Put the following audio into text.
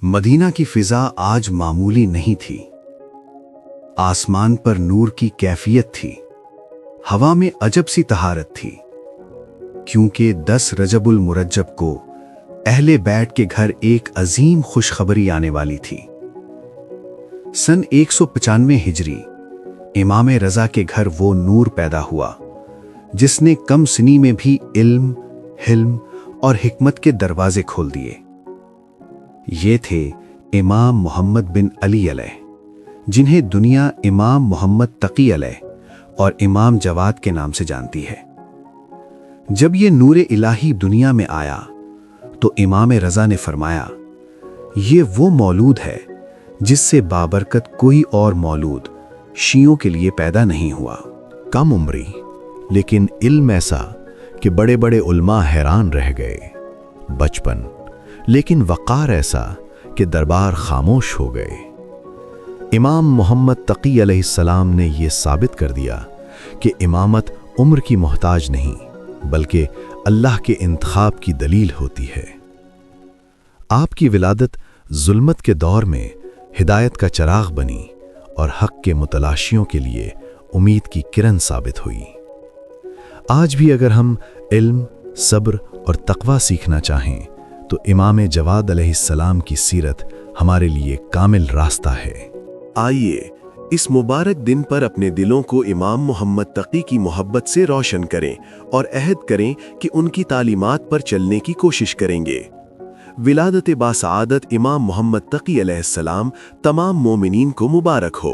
Medina की फिजा आज मामूली नहीं थी। आसमान पर नूर की कैफियत थी, हवा में अजब सी तहारत थी, क्योंकि 10 रजबुल मुरज्जब को अहले बैत के घर एक अजीम खुशखबरी आने वाली थी। सन 195 हिजरी इमाम रजा के घर वो नूर पैदा हुआ जिसने कम सिनी में भी इल्म, हिल्म और हिकमत के दरवाजे खोल दिए। ये थे इमाम मोहम्मद बिन अली अलैह, जिन्हें दुनिया इमाम मोहम्मद तकी अलैह और इमाम जवाद के नाम से जानती है। जब ये नूर इलाही दुनिया में आया तो इमाम रजा ने फरमाया, ये वो मौलूद है जिससे बाबरकत कोई और मौलूद शियों के लिए पैदा नहीं हुआ। कम उम्री लेकिन इल्म ऐसा कि बड़े बड़े उल्मा हैरान रह गए। बचपन लेकिन वक़ार ऐसा कि दरबार खामोश हो गए। इमाम मोहम्मद तकी अलैहिस्सलाम ने यह साबित कर दिया कि इमामत उम्र की मोहताज नहीं बल्कि अल्लाह के इंतखाब की दलील होती है। आपकी विलादत जुल्मत के दौर में हिदायत का चिराग बनी और हक के मुतलाशियों के लिए उम्मीद की किरण साबित हुई। आज भी अगर हम इल्म, सब्र और तकवा सीखना चाहें तो इमाम जवाद अलैहिस्सलाम की सीरत हमारे लिए कामिल रास्ता है। आइए इस मुबारक दिन पर अपने दिलों को इमाम मोहम्मद तकी की मोहब्बत से रोशन करें और अहद करें कि उनकी तालीमात पर चलने की कोशिश करेंगे। विलादत बासआदत इमाम मोहम्मद तकी अलैहिस्सलाम तमाम मोमिनीन को मुबारक हो।